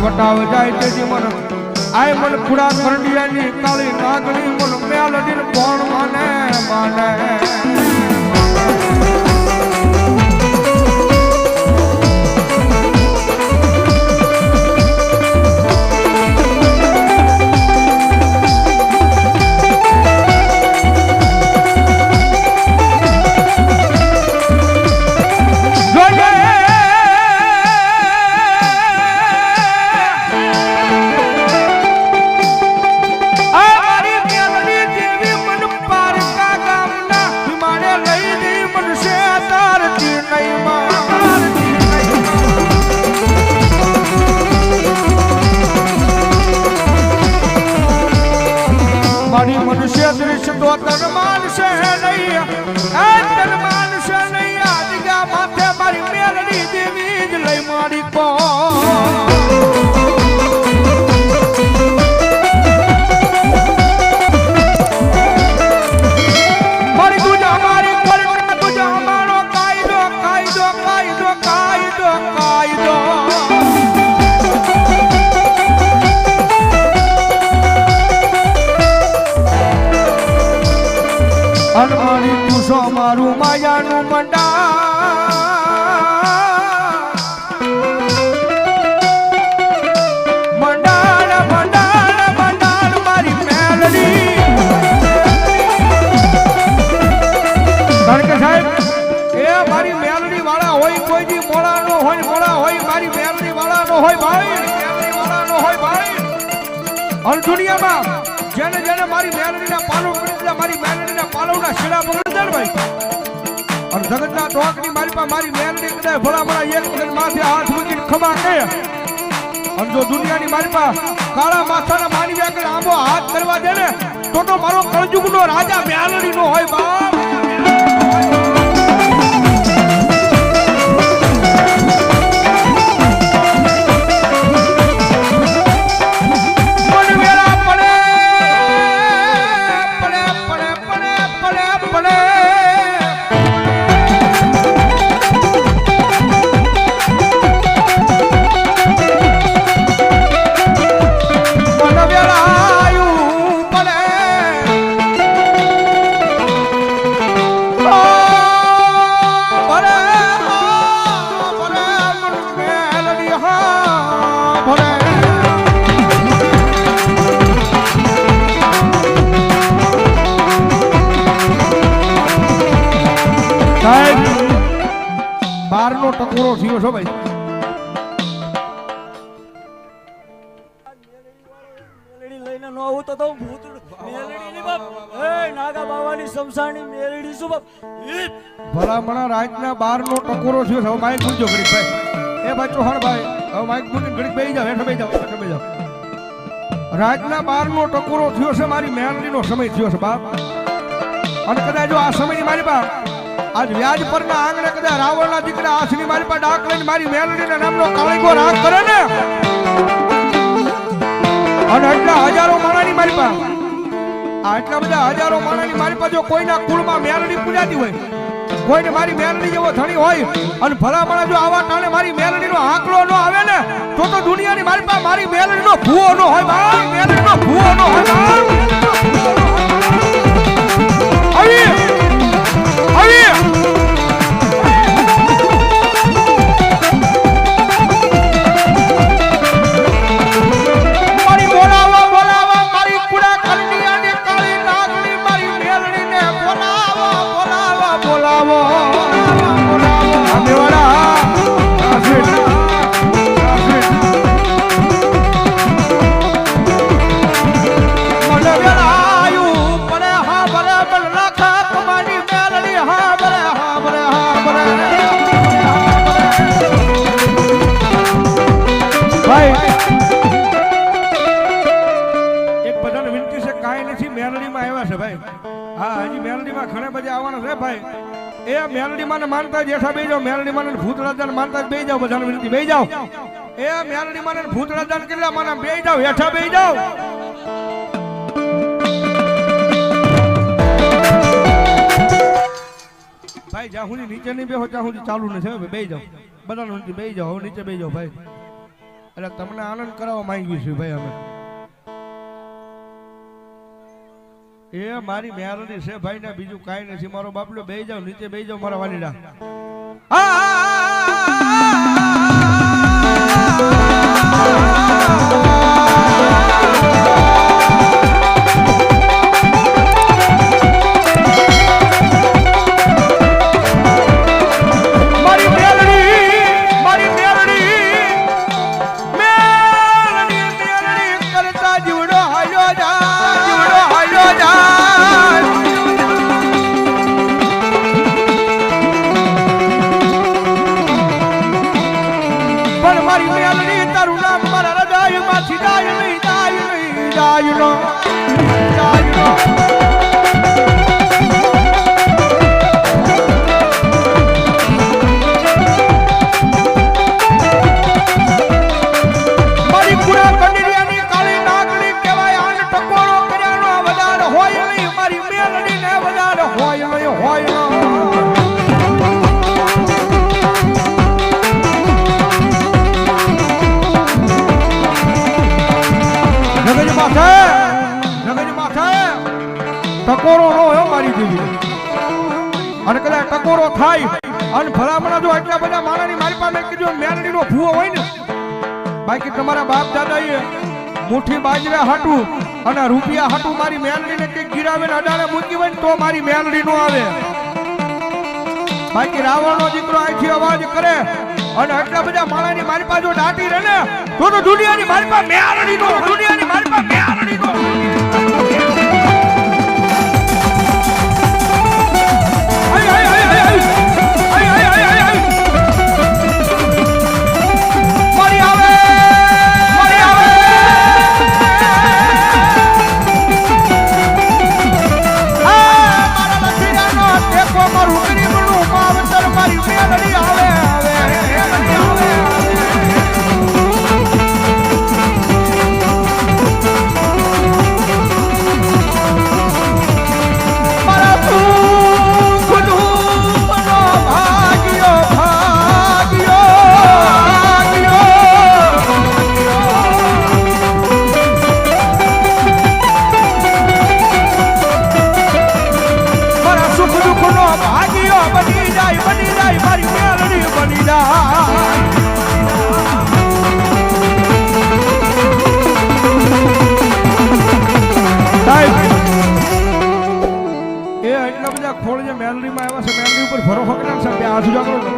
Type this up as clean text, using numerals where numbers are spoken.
વટાવ જાય તેથી મન આય મન ખુડા કરડિયાની કાળી નાગણી મન મેલડીન કોણ માને માને મનુષ્ય દૃશ્ય તો તન માનશે નહીં તન માનશે નહીં આજ્ઞા માથે મારી મેલડી દેવી જ લઈ મારી કો મારી તુજા મારી કર તુજા મારો કાયદો કાયદો કાયદો કાયદો કાયદો અનમારી તુસો મારું માયાનું મંડાણ મારી મેલડી કારણ કે સાહેબ એ મારી મેલડી વાળા હોય કોઈ દી મોળા નો હોય મારી મેલડી વાળા નો હોય ભાઈ અને દુનિયામાં જેને જેને મારી મેલડીના પાલો કરી દીધા મારી મેલડીના પાલોના શીલા પકડી દે ભાઈ અને જગતના ટોકની મારી પાસે મારી મેલડી કદાચ ભલા એક વખત માથે હાથ મૂકીને ખમા કહે અને જો દુનિયાની મારી પાસે કાળા માથાના માની આગળ આંબો હાથ કરવા દે ને તો મારો કળજુગનો રાજા મેલડીનો હોય બાપ બારનો ટકોરો થયો છો ભાઈ મેલડી લઈને નો આવું તો ભૂત મેલડી ની બાપ એ નાગા બાવાની સમસાણી મેલડી શું બાપ ભલા મણા રાતના 12 નો ટકોરો થયો છે. હવે માઈક મૂકજો ઘડીક ભાઈ એ ભાઈ ચૌહાણ ભાઈ હવે માઈક મૂકીને ઘડીક બેસી જાવ હેઠળ બેસી જાવ રાતના 12 નો ટકોરો થયો છે મારી મેલડી નો સમય થયો છે બાપ અને કદાચ જો આ સમયની મારી બાપ આજ વ્યાજ પરના આંગણે કદાચ રાવણના દીકરા આસની મારી પાસે ડાક લઈને મારી મેલડીના નામનો કાળીગો રાગ કરે ને અને એટલા હજારો માણાની મારી પાસે આટલા બધા હજારો માણાની મારી પાસે જો કોઈના કુળમાં મેલડી પૂજાતી હોય કોઈને મારી મેલડી જેવો ધણી હોય અને ભલા માણા જો આવા ટાણે મારી મેલડીનો આંકડો ન આવે ને તો દુનિયાની મારી પાસે મારી મેલડીનો ભૂવો ન હોય ભાઈ મેલડીનો ભૂવો ન હોય આવી આવી મારી બોલાવા મારી કુડા કન્ડિયાને કાળી નાગણી મારી મેલડીને બોલાવા બોલાવો મેવાડા માનતા જેઠા બે જાઓ મેલડી માને ભૂત રાજા માનતા બે જાઓ બધાને વિનંતી બે જાઓ એ મેલડી માને ભૂત રાજા કેટલા માના બે જાઓ હેઠા બે જાઓ ભાઈ જ્યાં સુધી નીચે નહીં બેહો ત્યાં સુધી ચાલુ નથી બે જાઓ બધાને વિનંતી બે જાઓ નીચે બે જાઓ ભાઈ એટલે તમને આનંદ કરાવવા માંગીએ છીએ ભાઈ અમે એ મારી મેલડી છે ભાઈ ને બીજું કાઈ નથી મારો બાપલો બે જાવ નીચે બે જાવ મારા વાલીડા ટકોરો નો હોય મારી દેવી અને કદાચ ટકોરો થાય અને ભલામણા જો એટલા બધા માણાની મારી પાસે કીધું મેલડી નો ભૂવો હોય ને બાકી તમારા બાપ દાદાએ મુઠ્ઠી બાજરા હાટું અને રૂપિયા હાટું મારી મેલડી ને કઈક ગીરાવે ને અડાડે મૂકી હોય ને તો મારી મેલડી નો આવે બાકી રાવણ નો દીકરો અહીંથી અવાજ કરે અને એટલા બધા માણાની મારી પાસે દાટી રહે ને તો દુનિયાની મારી પાસે મેલડી નો દુનિયાની મારી પાસે મેલડી નો ખોળ જે મેલડીમાં આવ્યા છે મેલડી ઉપર ભરોસો કર્યા છે બે હાથ ઉજા કરો